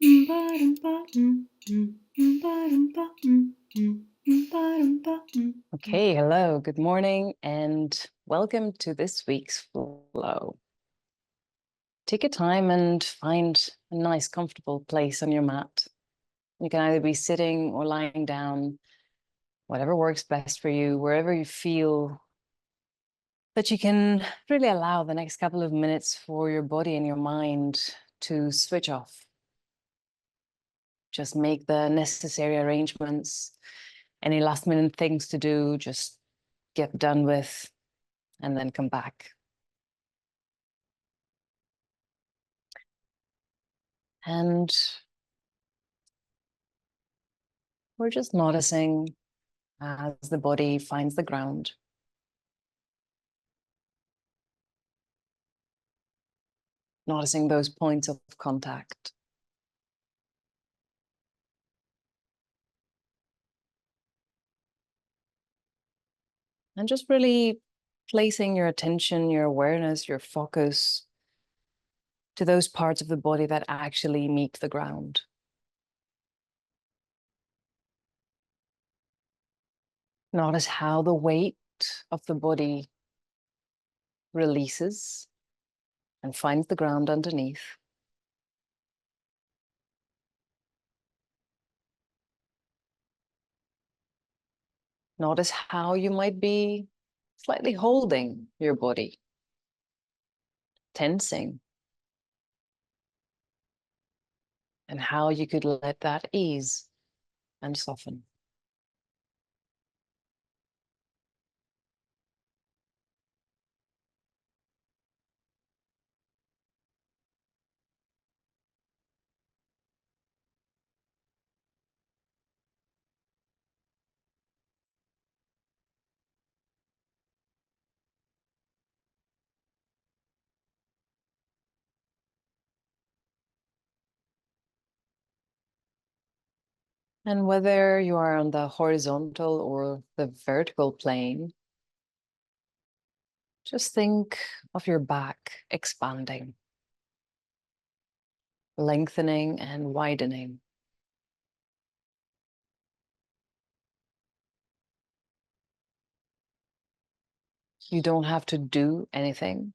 Okay, hello, good morning, and welcome to this week's flow. Take a time and find a nice, comfortable place on your mat. You can either be sitting or lying down, whatever works best for you, wherever you feel that you can really allow the next couple of minutes for your body and your mind to switch off. Just make the necessary arrangements. Any last minute things to do, just get done with and then come back. And we're just noticing as the body finds the ground. Noticing those points of contact. And just really placing your attention, your awareness, your focus to those parts of the body that actually meet the ground. Notice how the weight of the body releases and finds the ground underneath. Notice how you might be slightly holding your body, tensing, and how you could let that ease and soften. And whether you are on the horizontal or the vertical plane, just think of your back expanding, lengthening and widening. You don't have to do anything.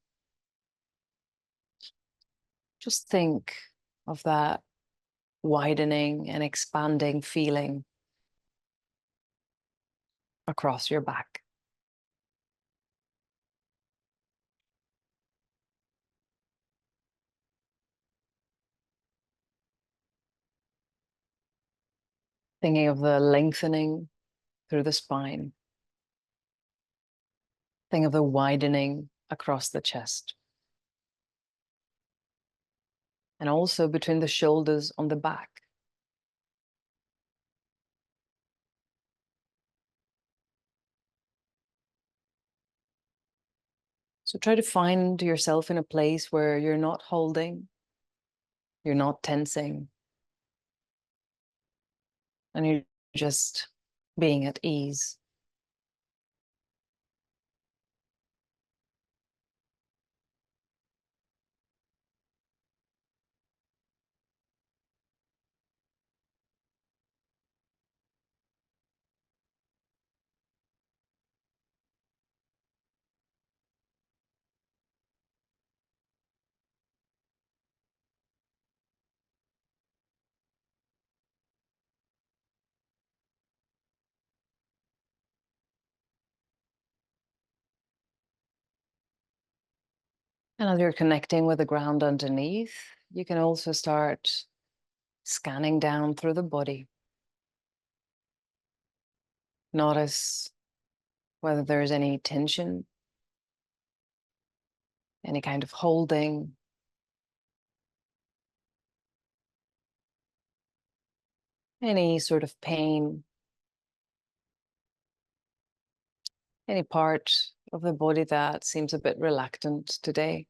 Just think of that widening and expanding feeling across your back. Thinking of the lengthening through the spine. Think of the widening across the chest. And also between the shoulders on the back. So try to find yourself in a place where you're not holding, you're not tensing, and you're just being at ease. And as you're connecting with the ground underneath, you can also start scanning down through the body. Notice whether there's any tension, any kind of holding, any sort of pain, any part of the body that seems a bit reluctant today.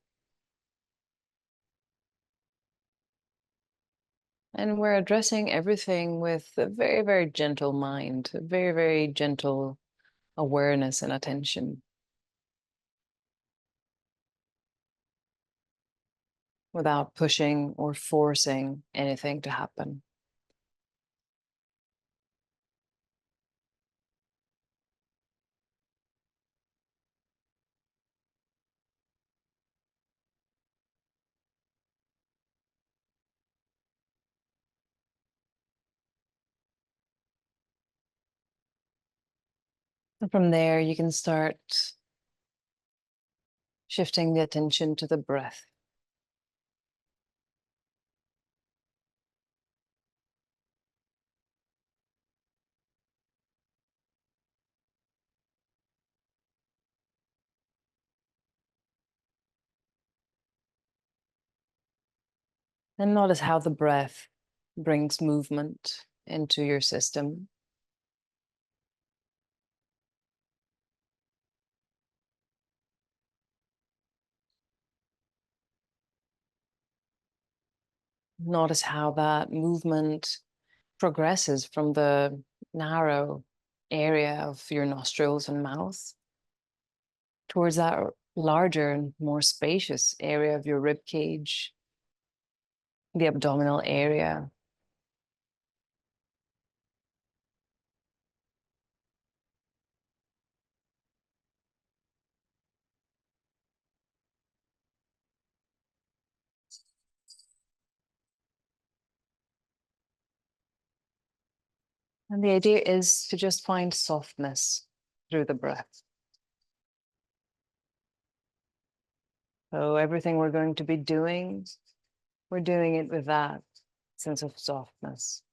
And we're addressing everything with a very, very gentle mind, a very, very gentle awareness and attention. without pushing or forcing anything to happen. And from there, you can start shifting the attention to the breath. And notice how the breath brings movement into your system. Notice how that movement progresses from the narrow area of your nostrils and mouth towards that larger and more spacious area of your rib cage, the abdominal area. And the idea is to just find softness through the breath. So everything we're going to be doing, we're doing it with that sense of softness.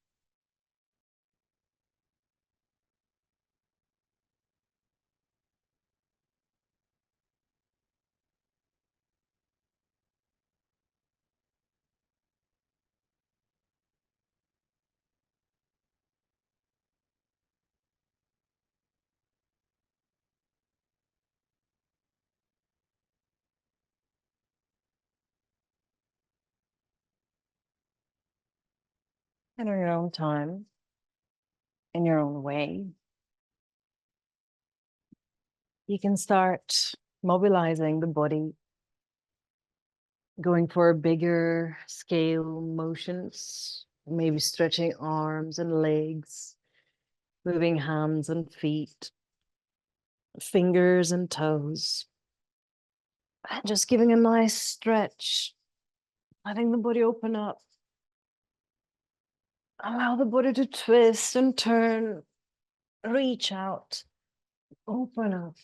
And in your own time, in your own way, you can start mobilizing the body, going for bigger scale motions, maybe stretching arms and legs, moving hands and feet, fingers and toes, and just giving a nice stretch, letting the body open up. Allow the body to twist and turn, reach out, open up.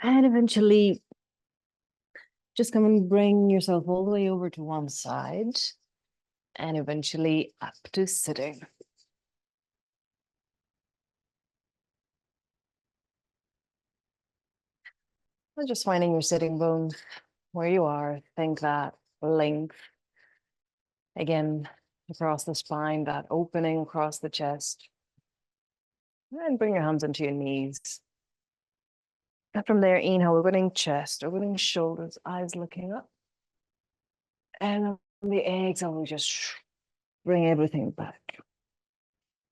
And eventually, just come and bring yourself all the way over to one side and eventually up to sitting. And just finding your sitting bones where you are. Think that length. Again, across the spine, that opening across the chest. And bring your hands into your knees. And from there, inhale, opening chest, opening shoulders, eyes looking up. And on the exhale, we just bring everything back.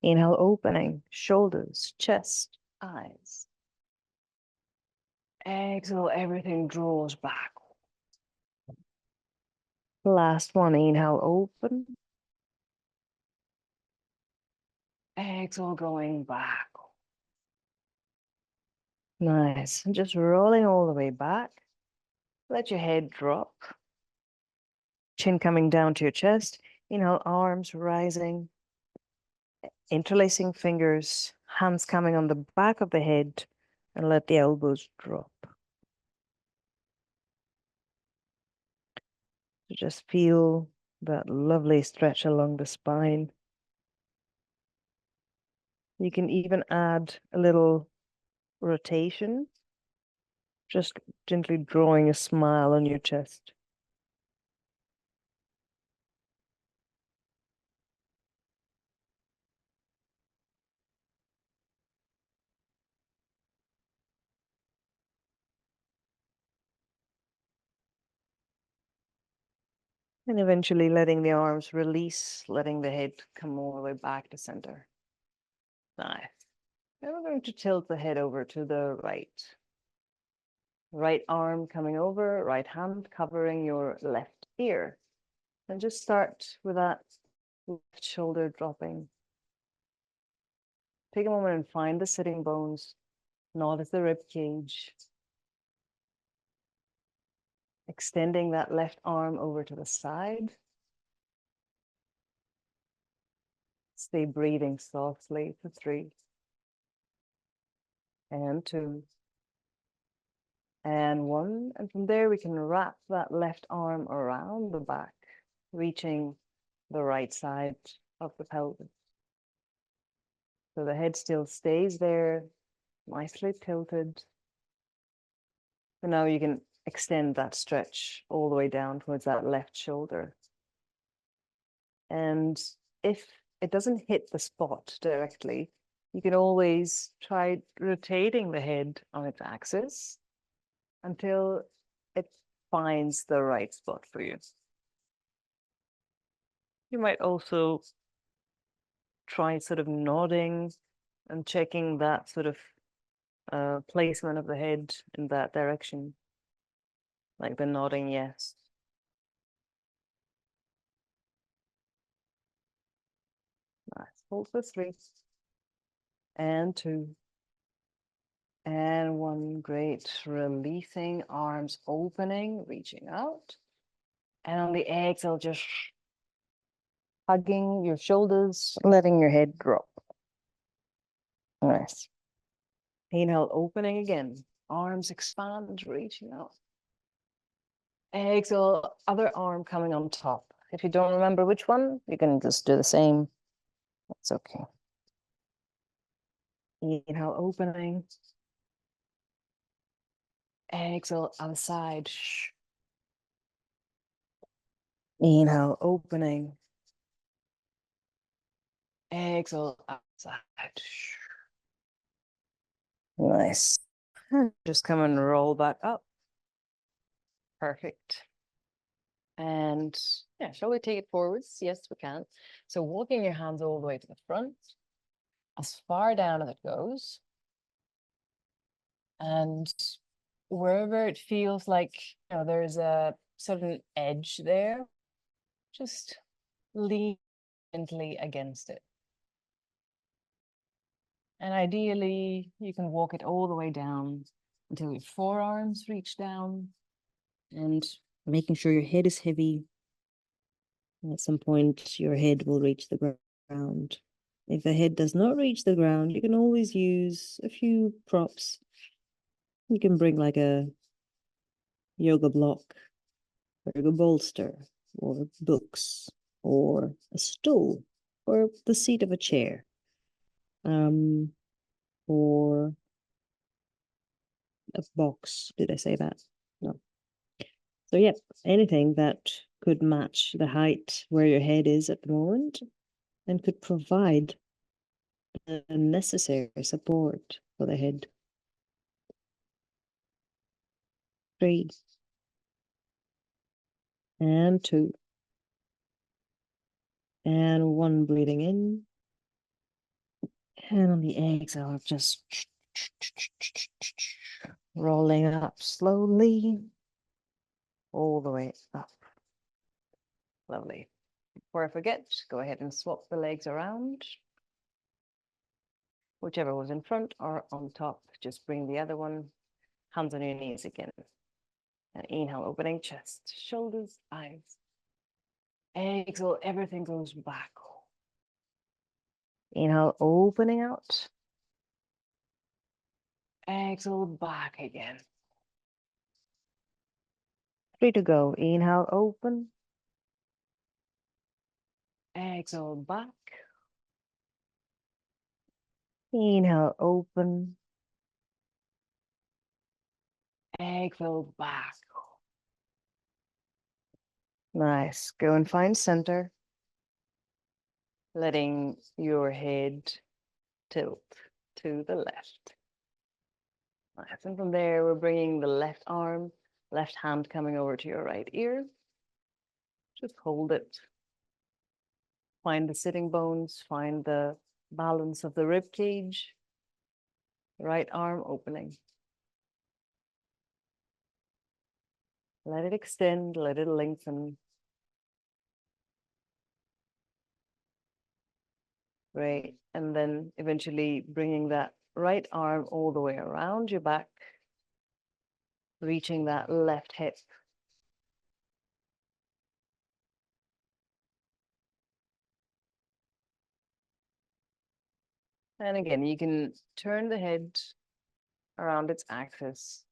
Inhale, opening, shoulders, chest, eyes. Exhale, everything draws back. Last one, inhale, open. Exhale, going back. Nice. And just rolling all the way back. Let your head drop. Chin coming down to your chest. Inhale, arms rising. Interlacing fingers, hands coming on the back of the head, and let the elbows drop. So just feel that lovely stretch along the spine. You can even add a little rotation, just gently drawing a smile on your chest. And eventually letting the arms release, letting the head come all the way back to center. Nice. Now we're going to tilt the head over to the right. Right arm coming over, right hand covering your left ear. And just start with that left shoulder dropping. Take a moment and find the sitting bones, notice the rib cage. Extending that left arm over to the side. Stay breathing softly for 3 and 2 and 1. And from there, we can wrap that left arm around the back, reaching the right side of the pelvis. So the head still stays there, nicely tilted. So now you can extend that stretch all the way down towards that left shoulder. And if it doesn't hit the spot directly, you can always try rotating the head on its axis until it finds the right spot for you. You might also try sort of nodding and checking that sort of placement of the head in that direction, like the nodding yes. Nice. Hold for 3 and 2 and 1. Great. Releasing, arms opening, reaching out. And on the exhale, just hugging your shoulders, letting your head drop. Nice. Inhale, opening again. Arms expand, reaching out. Exhale, other arm coming on top. If you don't remember which one, you can just do the same. That's okay. Inhale, opening. Exhale, other side. Inhale, opening. Exhale, outside. Nice. Just come and roll back up. Perfect. And yeah, shall we take it forwards? Yes, we can. So walking your hands all the way to the front, as far down as it goes. And wherever it feels like, you know, there's a certain edge there, just lean gently against it. And ideally, you can walk it all the way down until your forearms reach down, and making sure your head is heavy. And at some point, your head will reach the ground. If the head does not reach the ground, you can always use a few props. You can bring like a yoga block, or a bolster, or books, or a stool, or the seat of a chair, or a box. Did I say that? No. So yeah, anything that could match the height where your head is at the moment and could provide the necessary support for the head. 3 and 2 and 1. Breathing in, and on the exhale, just rolling up slowly all the way up. Lovely. Before I forget, go ahead and swap the legs around. Whichever was in front or on top, just bring the other one, hands on your knees again. And inhale, opening chest, shoulders, eyes. Exhale, everything goes back. Inhale, opening out. Exhale, back again. 3 to go. Inhale, open. Exhale, back. Inhale, open. Exhale, back. Nice. Go and find center. Letting your head tilt to the left. Nice. And from there, we're bringing the left arm, left hand coming over to your right ear. Just hold it. Find the sitting bones, find the balance of the rib cage. Right arm opening. Let it extend, let it lengthen. Great. And then eventually bringing that right arm all the way around your back, reaching that left hip. And again, you can turn the head around its axis,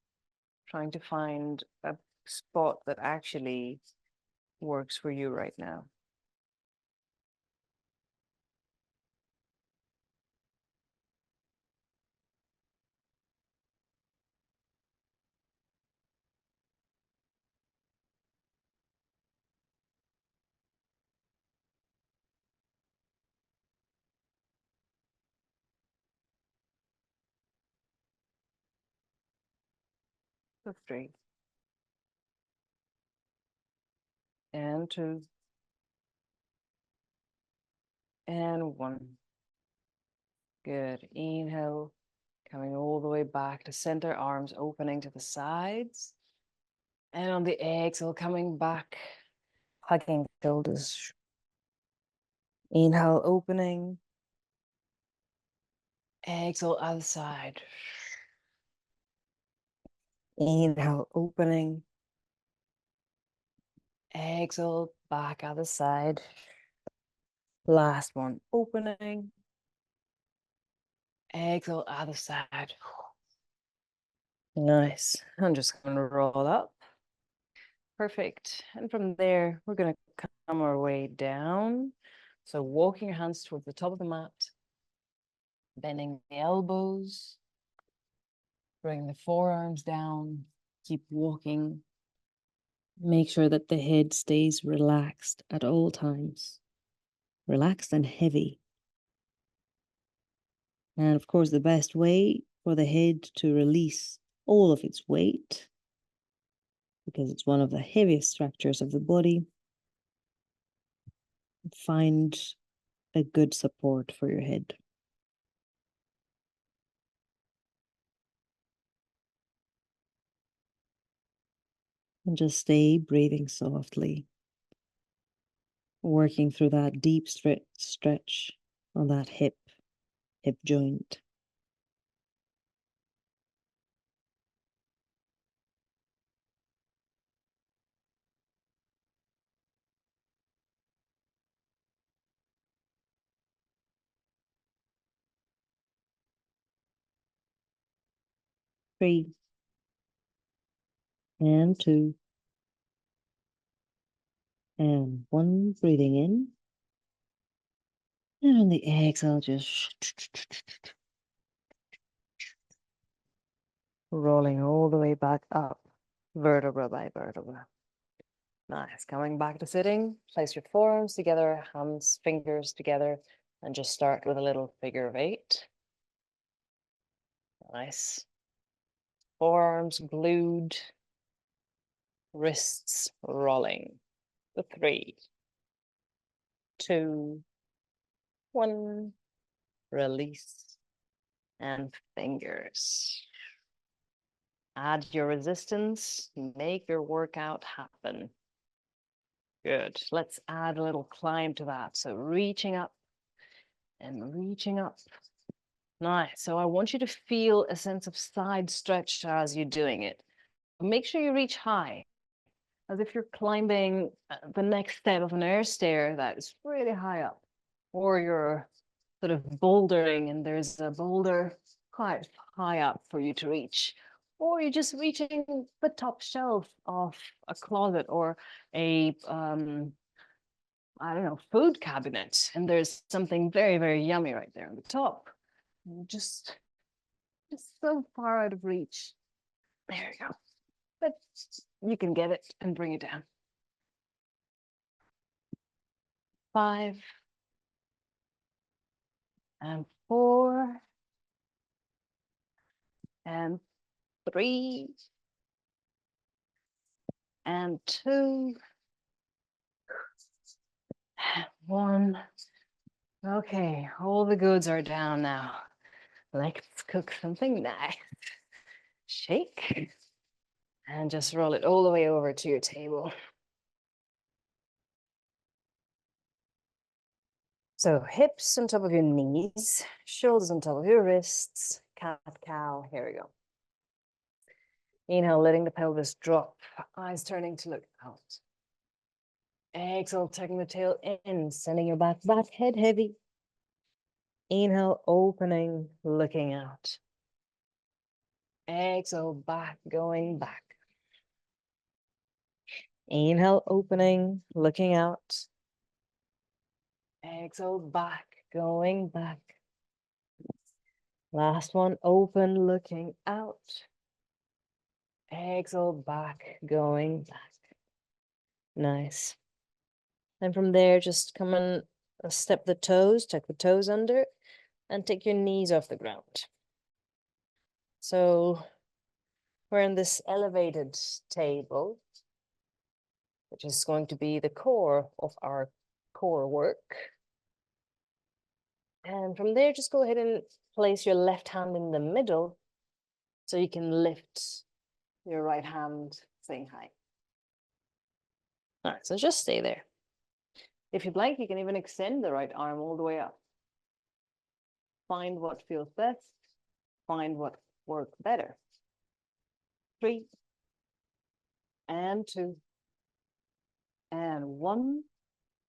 trying to find a spot that actually works for you right now. So 3 and 2 and 1. Good. Inhale, coming all the way back to center, arms opening to the sides. And on the exhale, coming back, hugging shoulders. Inhale, opening. Exhale, other side. Inhale, opening. Exhale, back other side. Last one, opening. Exhale, other side. Nice. I'm just going to roll up. Perfect. And from there, we're going to come our way down. So walking your hands towards the top of the mat, bending the elbows, bring the forearms down, keep walking. Make sure that the head stays relaxed at all times. Relaxed and heavy. And of course, the best way for the head to release all of its weight, because it's one of the heaviest structures of the body, find a good support for your head. And just stay breathing softly, working through that deep stretch on that hip joint. Three and 2 and 1. Breathing in. And on the exhale, just rolling all the way back up, vertebra by vertebra. Nice. Coming back to sitting, place your forearms together, hands, fingers together, and just start with a little figure of 8. Nice. Forearms glued, wrists rolling. The 3, 2, 1. Release and fingers. Add your resistance, make your workout happen. Good. Let's add a little climb to that. So reaching up and reaching up. Nice. So I want you to feel a sense of side stretch as you're doing it. Make sure you reach high, as if you're climbing the next step of an air stair that is really high up, or you're sort of bouldering and there's a boulder quite high up for you to reach, or you're just reaching the top shelf of a closet or a I don't know, food cabinet, and there's something very, very yummy right there on the top. Just so far out of reach. There you go. But you can get it and bring it down. 5 and 4 and 3 and 2 and 1. Okay, all the goods are down now. Let's cook something nice. Shake And just roll it all the way over to your table. So hips on top of your knees, shoulders on top of your wrists, cat-cow, here we go. Inhale, letting the pelvis drop, eyes turning to look out. Exhale, tucking the tail in, sending your back, head heavy. Inhale, opening, looking out. Exhale, back, going back. Inhale, opening, looking out. Exhale, back, going back. Last one, open, looking out. Exhale, back, going back. Nice. And from there, just come and step the toes, tuck the toes under, and take your knees off the ground. So we're in this elevated table, which is going to be the core of our core work. And from there, just go ahead and place your left hand in the middle so you can lift your right hand same height. All right, so just stay there. If you'd like, you can even extend the right arm all the way up. Find what feels best. Find what works better. 3 and 2 and 1.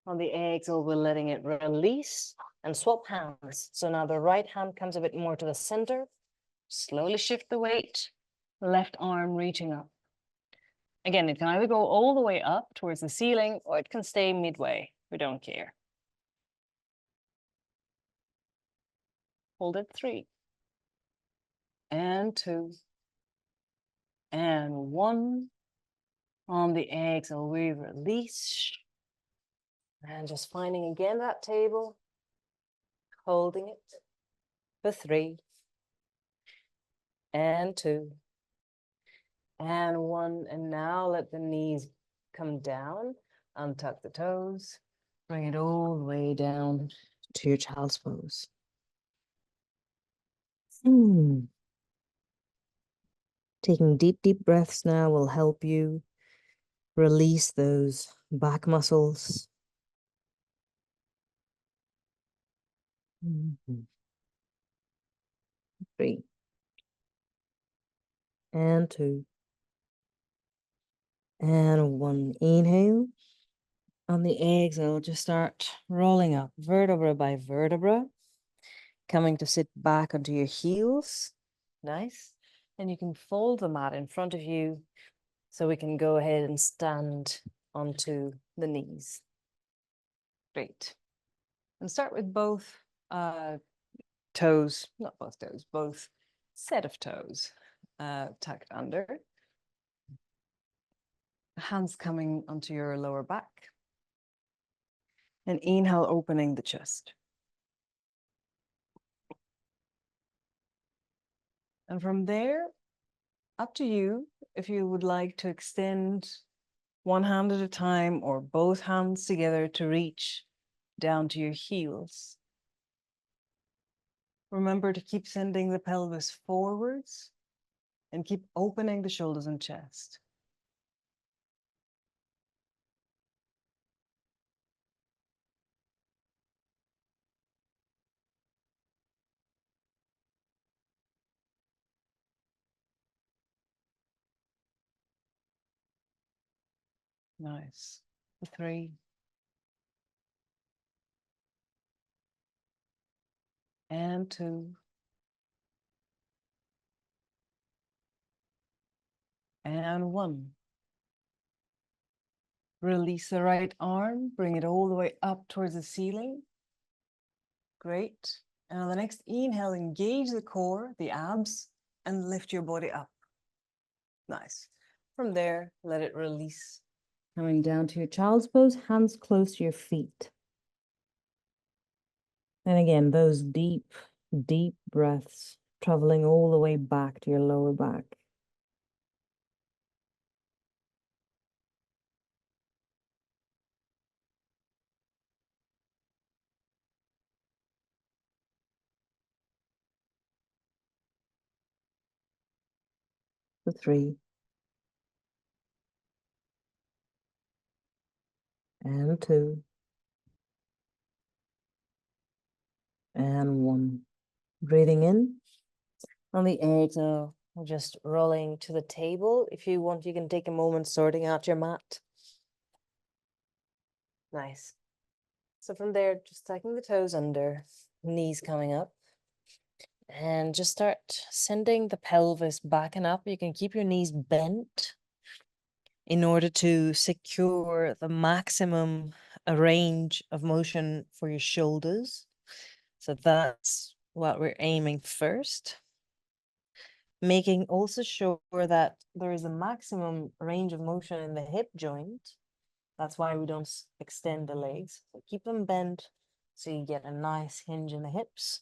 On the exhale, we're letting it release and swap hands. So now the right hand comes a bit more to the center. Slowly shift the weight. Left arm reaching up. Again, it can either go all the way up towards the ceiling or it can stay midway. We don't care. Hold it 3 and 2 and 1. On the exhale, we release. And just finding again that table, holding it for 3 and 2 and 1. And now let the knees come down, untuck the toes, bring it all the way down to your child's pose. Taking deep, deep breaths now will help you release those back muscles. 3 and 2 and 1. Inhale. On the exhale, just start rolling up vertebra by vertebra, coming to sit back onto your heels. Nice. And you can fold the mat in front of you so we can go ahead and stand onto the knees. Great. And start with both toes, not both toes, both set of toes tucked under. Hands coming onto your lower back. And inhale, opening the chest. And from there, up to you if you would like to extend one hand at a time or both hands together to reach down to your heels. Remember to keep sending the pelvis forwards and keep opening the shoulders and chest. Nice. 3 and 2 and 1. Release the right arm, bring it all the way up towards the ceiling. Great. And on the next inhale, engage the core, the abs, and lift your body up. Nice. From there, let it release. Coming down to your child's pose, hands close to your feet. And again, those deep, deep breaths, traveling all the way back to your lower back. For 3 and 2, and 1. Breathing in. On the exhale, just rolling to the table. If you want, you can take a moment sorting out your mat. Nice. So from there, just tucking the toes under, knees coming up. And just start sending the pelvis back and up. You can keep your knees bent in order to secure the maximum range of motion for your shoulders. So that's what we're aiming first. Making also sure that there is a maximum range of motion in the hip joint. That's why we don't extend the legs. So keep them bent so you get a nice hinge in the hips.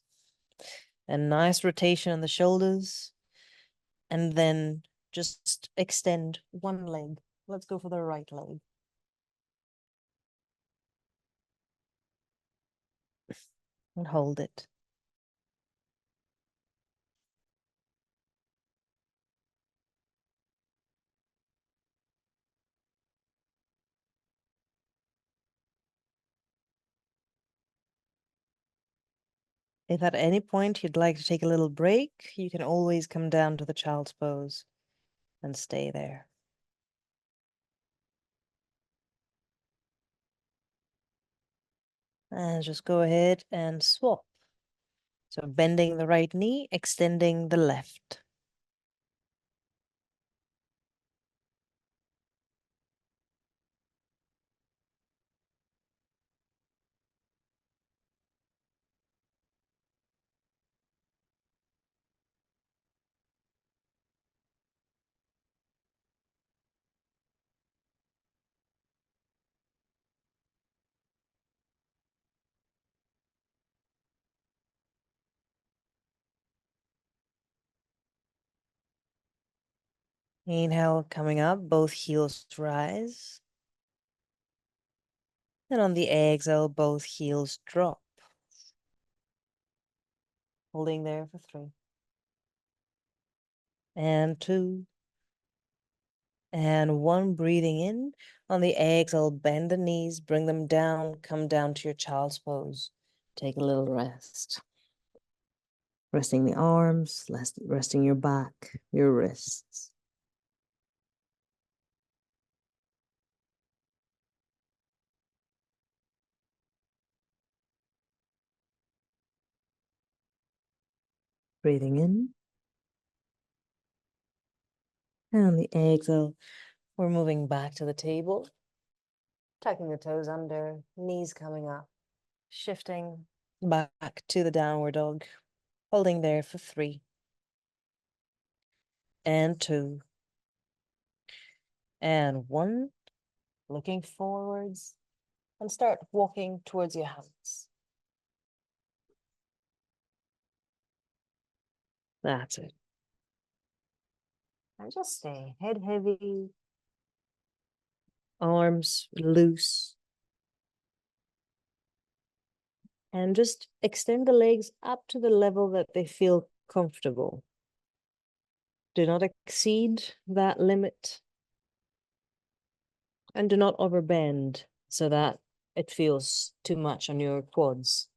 A nice rotation on the shoulders. And then just extend one leg. Let's go for the right leg. And hold it. If at any point you'd like to take a little break, you can always come down to the child's pose and stay there. And just go ahead and swap. So bending the right knee, extending the left. Inhale, coming up, both heels rise. And on the exhale, both heels drop. Holding there for 3. And 2. And 1, breathing in. On the exhale, bend the knees, bring them down, come down to your child's pose. Take a little rest. Resting the arms, resting your back, your wrists. Breathing in. And on the exhale, we're moving back to the table. Tucking the toes under, knees coming up. Shifting back to the downward dog. Holding there for 3. And 2. And 1. Looking forwards. And start walking towards your hands. That's it. And just stay head heavy. Arms loose. And just extend the legs up to the level that they feel comfortable. Do not exceed that limit. And do not overbend so that it feels too much on your quads.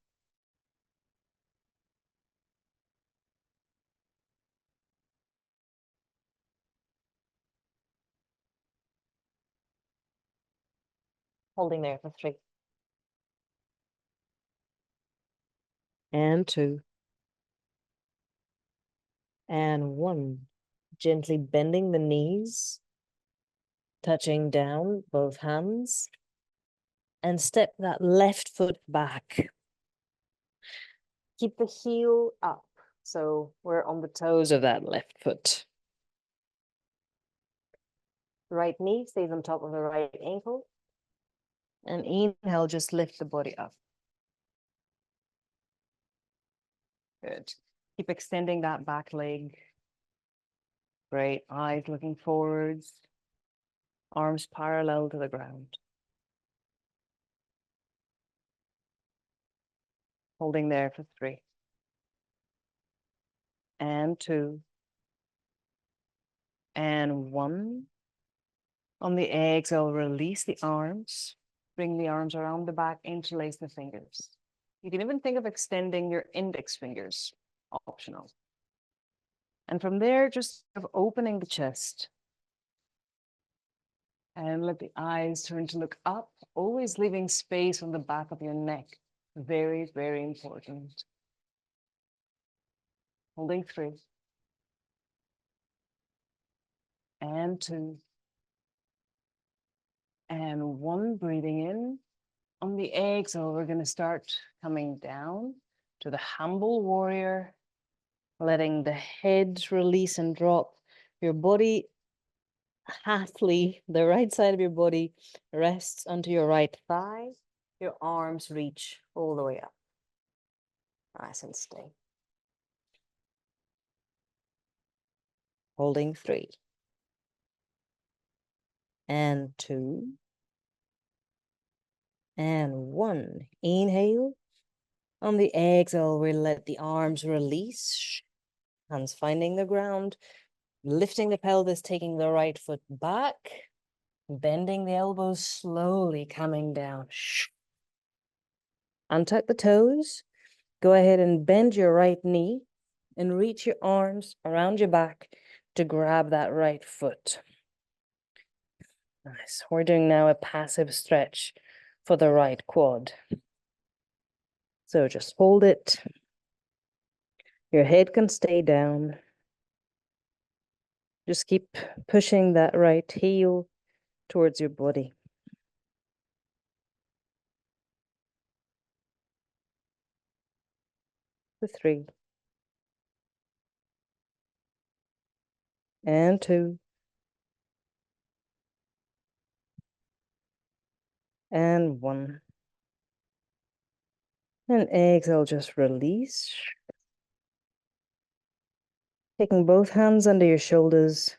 Holding there for 3. And 2. And 1. Gently bending the knees. Touching down, both hands. And step that left foot back. Keep the heel up. So we're on the toes of that left foot. Right knee stays on top of the right ankle. And inhale, just lift the body up. Good. Keep extending that back leg. Great. Eyes looking forwards. Arms parallel to the ground. Holding there for 3. And 2. And 1. On the exhale, release the arms. bring the arms around the back, interlace the fingers. You can even think of extending your index fingers, optional. And from there, just opening the chest. And let the eyes turn to look up, always leaving space on the back of your neck. Very, very important. Holding 3. And 2. And 1, breathing in. On the exhale, we're going to start coming down to the humble warrior, letting the head release and drop. Your body, halfly, the right side of your body rests onto your right thigh. Your arms reach all the way up. Nice and stay. Holding 3. And 2. And 1. Inhale. On the exhale, we let the arms release. Hands finding the ground. Lifting the pelvis, taking the right foot back. Bending the elbows, slowly coming down. Untuck the toes. Go ahead and bend your right knee and reach your arms around your back to grab that right foot. Nice. We're doing now a passive stretch for the right quad. So just hold it. Your head can stay down. Just keep pushing that right heel towards your body. For 3. And 2. And 1. And exhale, just release. Taking both hands under your shoulders.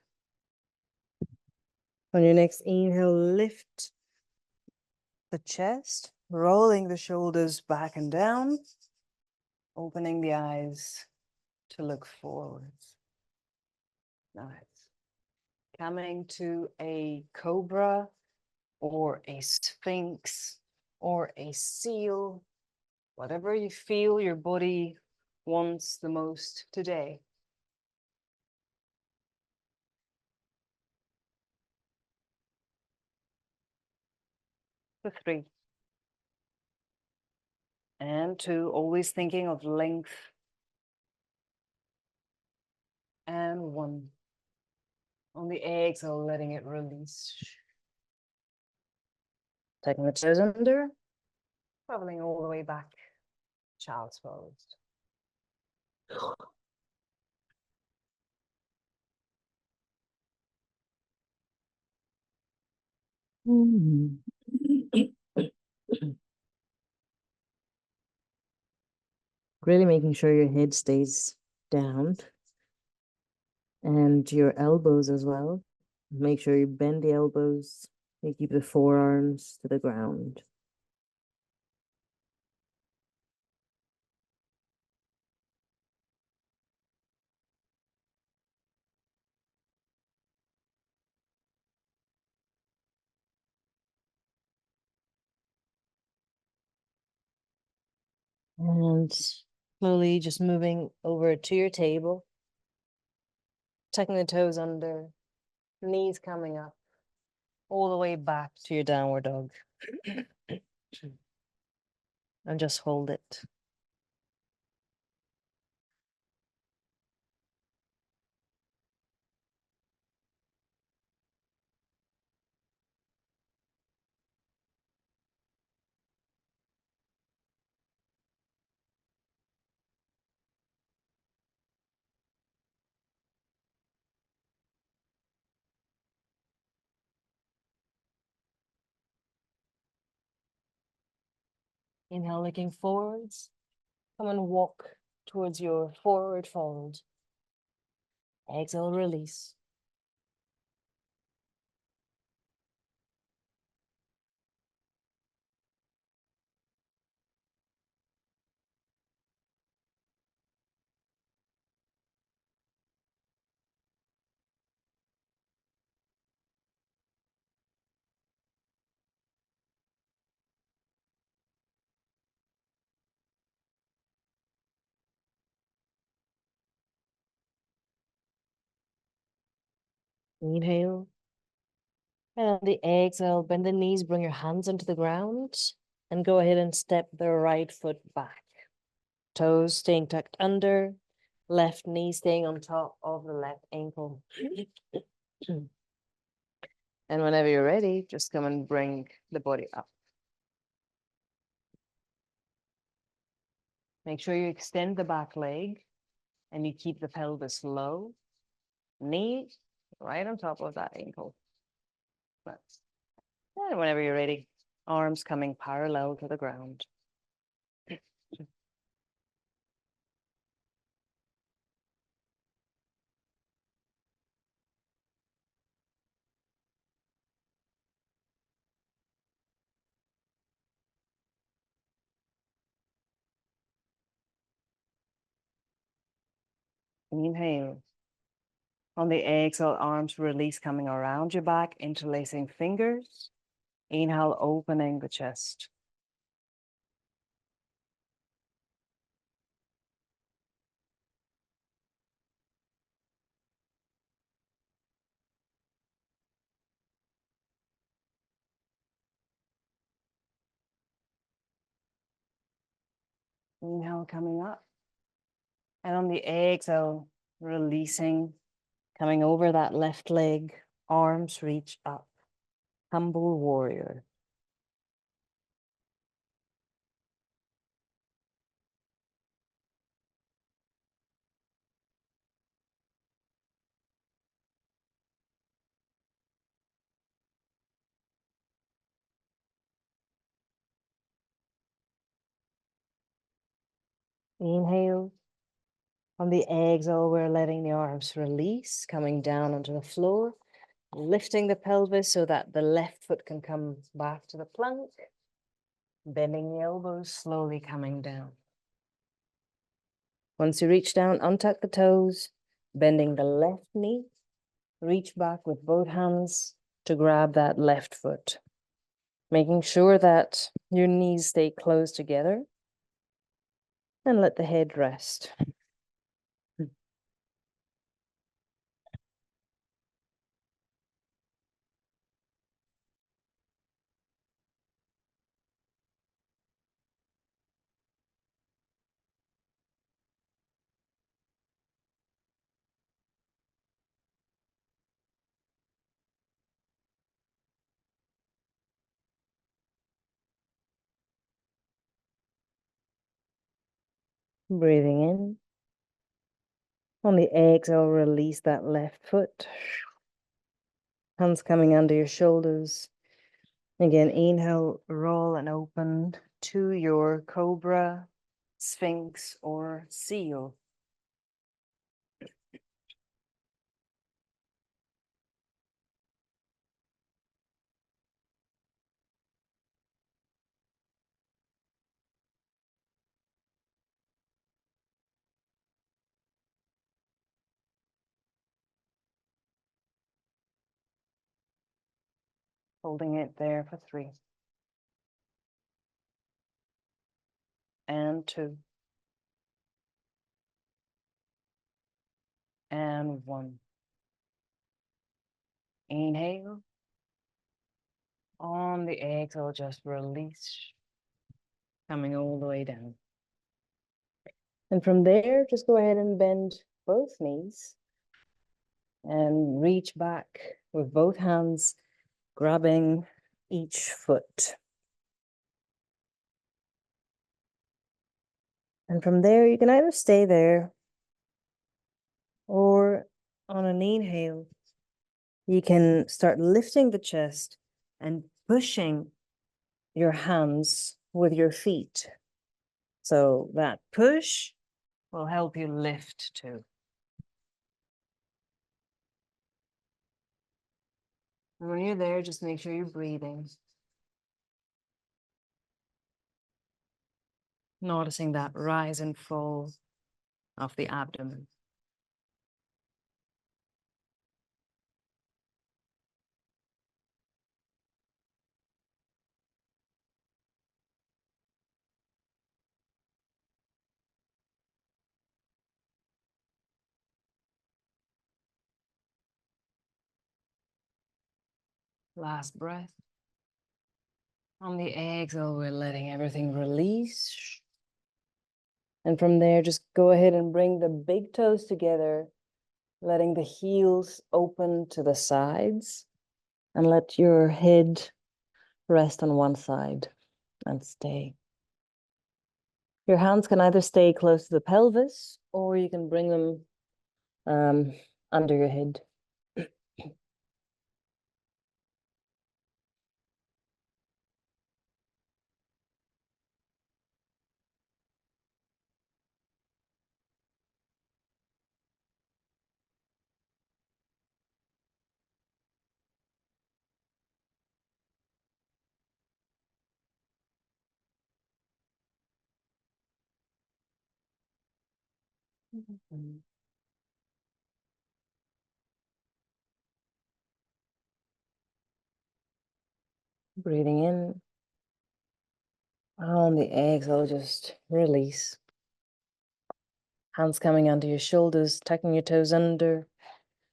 On your next inhale, lift the chest, rolling the shoulders back and down, opening the eyes to look forwards. Nice. Coming to a cobra or a sphinx or a seal, whatever you feel your body wants the most today. For 3. And 2, always thinking of length. And 1. On the exhale, letting it release. Taking the toes under, traveling all the way back, child's pose. Really making sure your head stays down and your elbows as well. Make sure you bend the elbows. You keep the forearms to the ground. And slowly just moving over to your table. Tucking the toes under, knees coming up, all the way back to your downward dog. And just hold it. Inhale, looking forwards. Come and walk towards your forward fold. Exhale, release. Inhale. And on the exhale, bend the knees, bring your hands into the ground, and go ahead and step the right foot back. Toes staying tucked under, left knee staying on top of the left ankle. And whenever you're ready, just come and bring the body up. Make sure you extend the back leg and you keep the pelvis low. Knee right on top of that ankle. And whenever you're ready, arms coming parallel to the ground. Inhale. On the exhale, arms release coming around your back, interlacing fingers. Inhale, opening the chest. Inhale, coming up. And on the exhale, releasing, coming over that left leg, arms reach up. Humble warrior. Inhale. On the exhale, we're letting the arms release, coming down onto the floor, lifting the pelvis so that the left foot can come back to the plank, bending the elbows, slowly coming down. Once you reach down, untuck the toes, bending the left knee, reach back with both hands to grab that left foot, making sure that your knees stay close together, and let the head rest. Breathing in. On the exhale, release that left foot. Hands coming under your shoulders. Again, inhale, roll and open to your cobra, sphinx, or seal. Holding it there for 3. And 2. And 1. Inhale. On the exhale, just release, coming all the way down. And from there, just go ahead and bend both knees and reach back with both hands, grabbing each foot. And from there, you can either stay there or on an inhale, you can start lifting the chest and pushing your hands with your feet. So that push will help you lift too. And when you're there, just make sure you're breathing. Noticing that rise and fall of the abdomen. Last breath. On the exhale, we're letting everything release. And from there, just go ahead and bring the big toes together, letting the heels open to the sides, and let your head rest on one side and stay. Your hands can either stay close to the pelvis, or you can bring them under your head. Breathing in. On the exhale, just release. Hands coming onto your shoulders, tucking your toes under.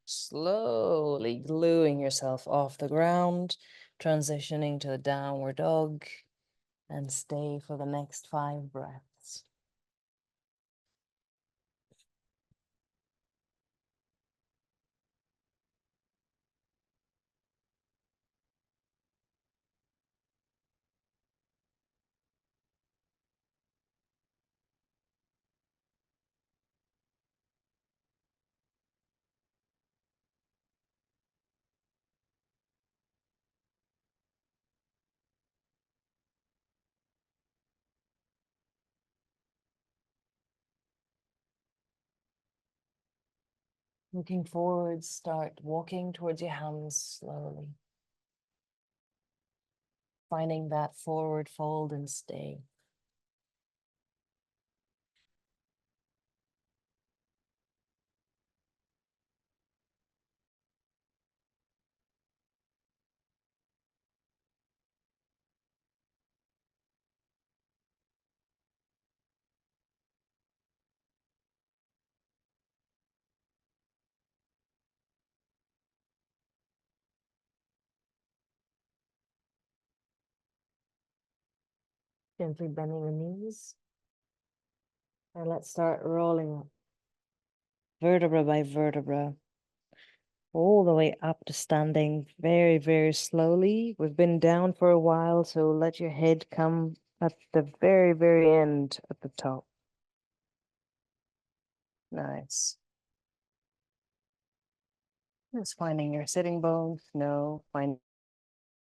Slowly gluing yourself off the ground, transitioning to the downward dog, and stay for the next 5 breaths. Looking forward, start walking towards your hands slowly. Finding that forward fold and stay. Gently bending the knees. And let's start rolling up, vertebra by vertebra, all the way up to standing very, very slowly. We've been down for a while, so let your head come at the very, very end at the top. Nice. Just finding your sitting bones. No, find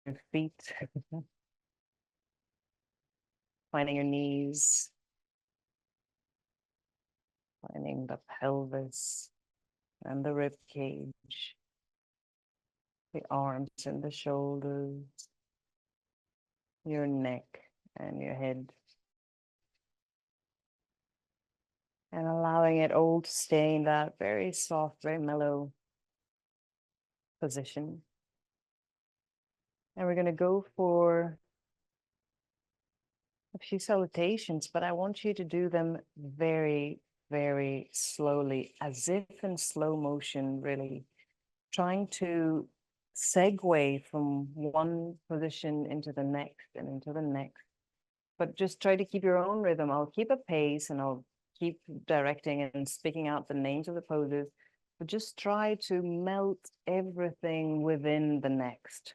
your feet. Finding your knees. Finding the pelvis and the rib cage. The arms and the shoulders. Your neck and your head. And allowing it all to stay in that very soft, very mellow position. And we're going to go for a few salutations, but I want you to do them very, very slowly, as if in slow motion, really. Trying to segue from one position into the next and into the next. But just try to keep your own rhythm. I'll keep a pace and I'll keep directing and speaking out the names of the poses, but just try to melt everything within the next.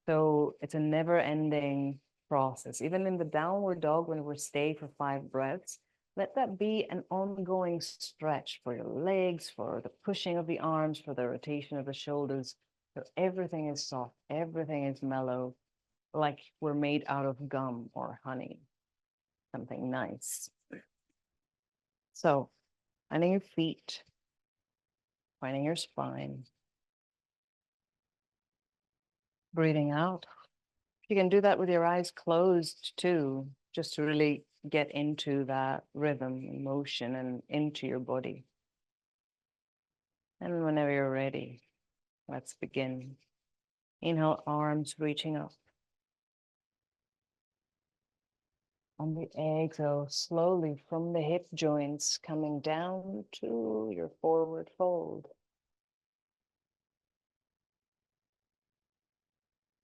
So it's a never-ending process. Even in the downward dog, when we stay for 5 breaths, let that be an ongoing stretch for your legs, for the pushing of the arms, for the rotation of the shoulders. So everything is soft, everything is mellow, like we're made out of gum or honey, something nice. So finding your feet, finding your spine, breathing out. You can do that with your eyes closed too, just to really get into that rhythm, emotion, and into your body. And whenever you're ready, let's begin. Inhale, arms reaching up. On the exhale, slowly from the hip joints, coming down to your forward fold.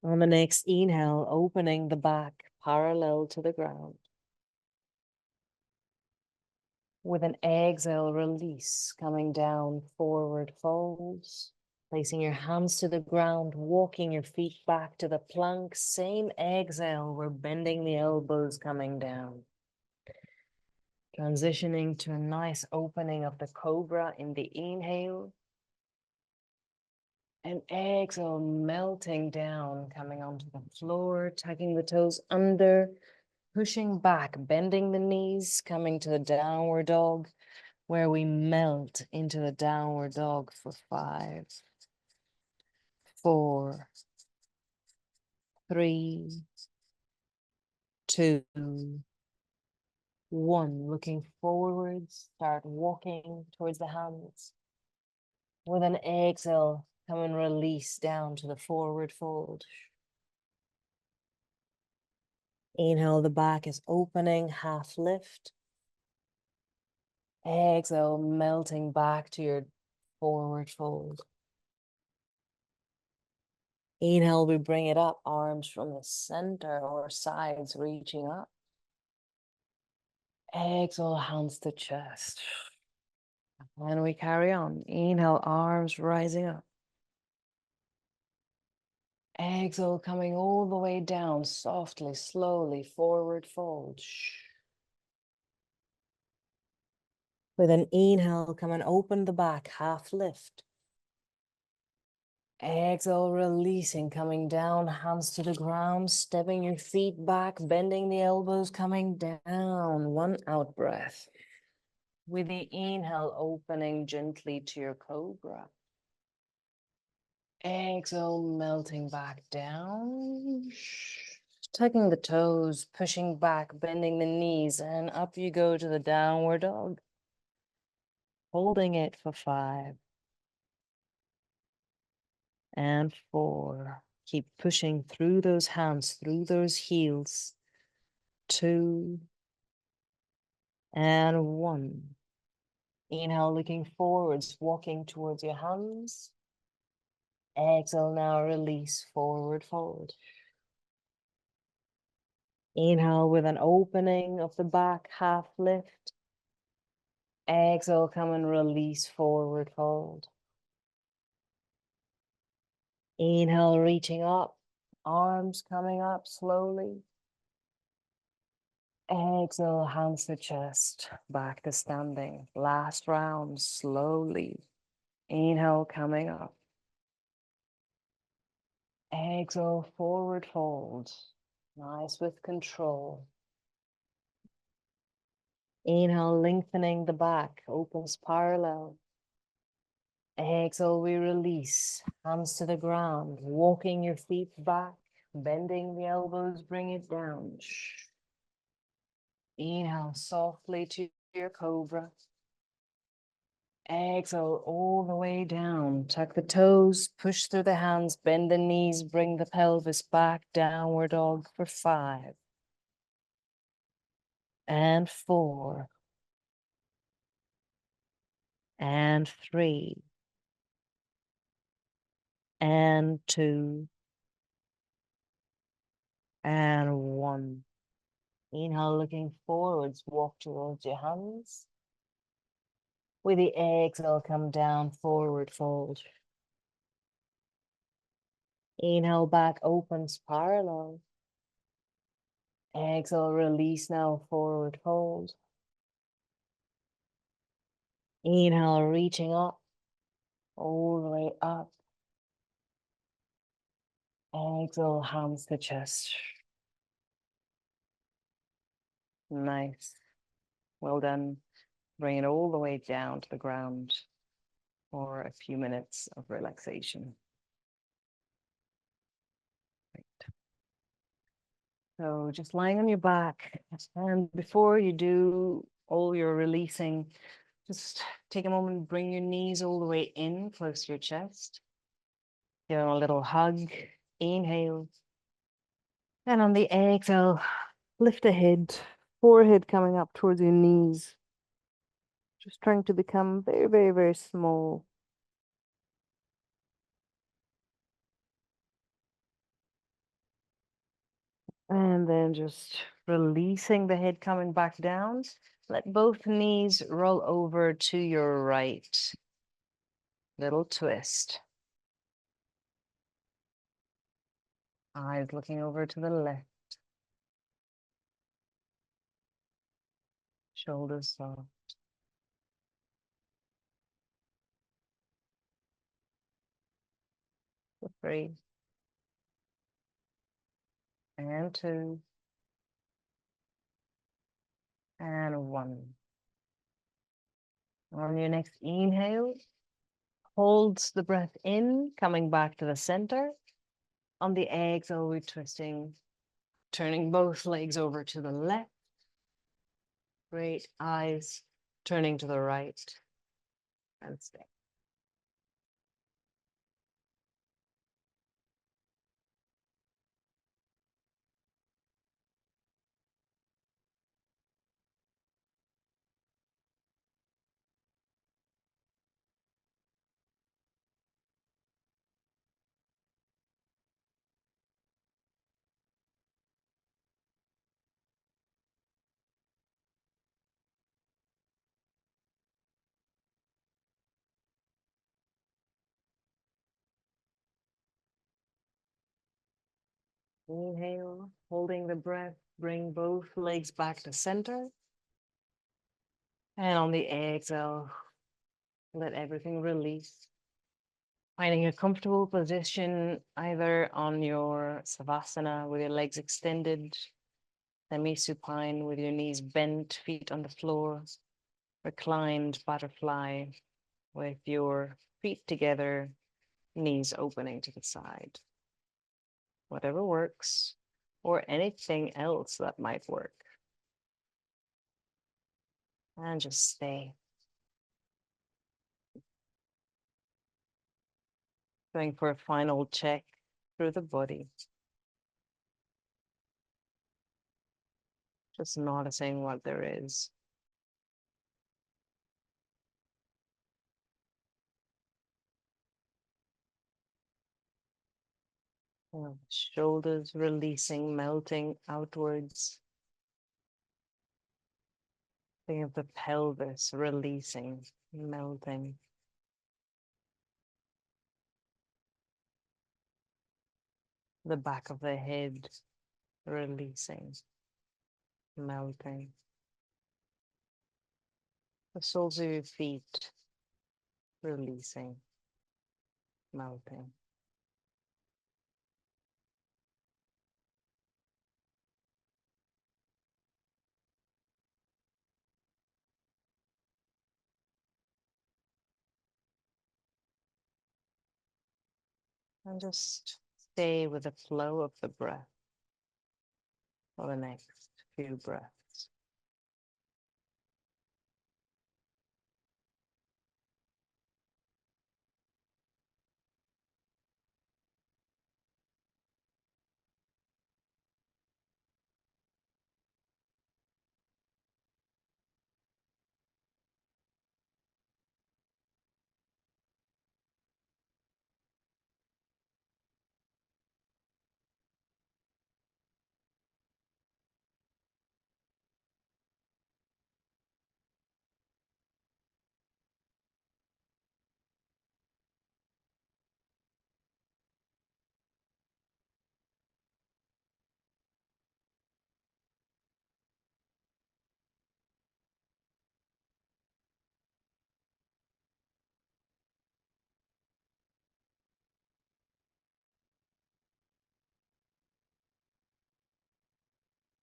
On the next inhale, opening the back parallel to the ground. With an exhale, release, coming down, forward folds. Placing your hands to the ground, walking your feet back to the plank. Same exhale, we're bending the elbows, coming down. Transitioning to a nice opening of the cobra in the inhale. And exhale, melting down, coming onto the floor, tucking the toes under, pushing back, bending the knees, coming to the downward dog, where we melt into the downward dog for 5, 4, 3, 2, 1. Looking forwards, start walking towards the hands. With an exhale, come and release down to the forward fold. Inhale, the back is opening, half lift. Exhale, melting back to your forward fold. Inhale, we bring it up, arms from the center or sides reaching up. Exhale, hands to chest. And we carry on. Inhale, arms rising up. Exhale, coming all the way down, softly, slowly, forward fold. With an inhale, come and open the back, half lift. Exhale, releasing, coming down, hands to the ground, stepping your feet back, bending the elbows, coming down. One out breath. With the inhale, opening gently to your cobra. Exhale, melting back down. Tucking the toes, pushing back, bending the knees, and up you go to the downward dog. Holding it for 5. And 4. Keep pushing through those hands, through those heels. 2. And 1. Inhale, looking forwards, walking towards your hands. Exhale, now release, forward fold. Inhale with an opening of the back, half lift. Exhale, come and release, forward fold. Inhale, reaching up, arms coming up slowly. Exhale, hands to chest, back to standing. Last round, slowly. Inhale, coming up. Exhale, forward fold. Nice with control. Inhale, lengthening the back, opens parallel. Exhale, we release, hands to the ground, walking your feet back, bending the elbows, bring it down. Inhale softly to your cobra. Exhale all the way down, tuck the toes, push through the hands, bend the knees, bring the pelvis back, downward dog for 5. And 4. And 3. And 2. And 1. Inhale, looking forwards, walk towards your hands. With the exhale, come down, forward fold. Inhale, back opens parallel. Exhale, release now, forward fold. Inhale, reaching up, all the way up. Exhale, hands to chest. Nice. Well done. Bring it all the way down to the ground for a few minutes of relaxation. Great. So just lying on your back, and before you do all your releasing, just take a moment, bring your knees all the way in, close to your chest. Give them a little hug, inhale. And on the exhale, lift the head, forehead coming up towards your knees. Just trying to become very, very, very small. And then just releasing the head, coming back down. Let both knees roll over to your right. Little twist. Eyes looking over to the left. Shoulders soft. Three. And two. And one. On your next inhale, hold the breath in, coming back to the center. On the exhale, we're twisting, turning both legs over to the left. Great. Eyes turning to the right. And stay. Inhale, holding the breath, bring both legs back to center. And on the exhale, let everything release. Finding a comfortable position, either on your Savasana with your legs extended, semi-supine with your knees bent, feet on the floor, reclined butterfly with your feet together, knees opening to the side. Whatever works, or anything else that might work. And just stay. Going for a final check through the body. Just noticing what there is. Shoulders releasing, melting outwards. Think of the pelvis releasing, melting. The back of the head releasing, melting. The soles of your feet releasing, melting. And just stay with the flow of the breath for the next few breaths.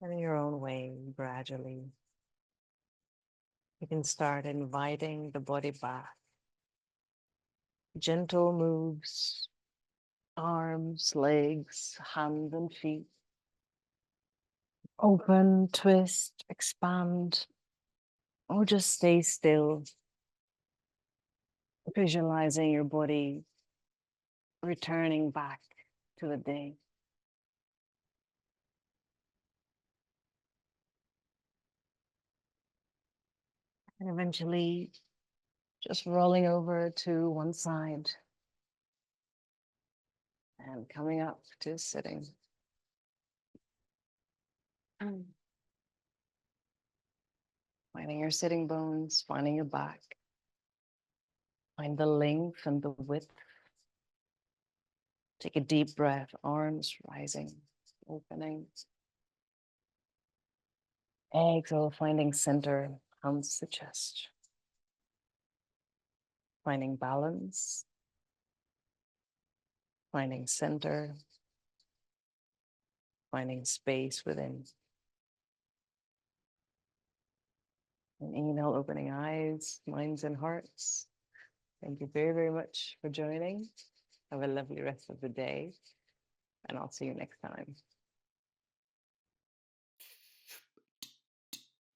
And in your own way, gradually, you can start inviting the body back. Gentle moves, arms, legs, hands and feet. Open, twist, expand, or just stay still. Visualizing your body returning back to the day. And eventually just rolling over to one side and coming up to sitting. Finding your sitting bones, finding your back. Find the length and the width. Take a deep breath, arms rising, opening. Exhale, finding center, hands to chest. Finding balance. Finding center. Finding space within. And inhale, opening eyes, minds, and hearts. Thank you very, very much for joining. Have a lovely rest of the day, and I'll see you next time.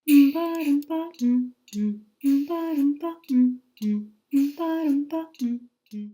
Ba-dum-ba-mm, mm, mm, ba-dum-ba-mm, mm, mm, ba-dum-ba-mm, mm.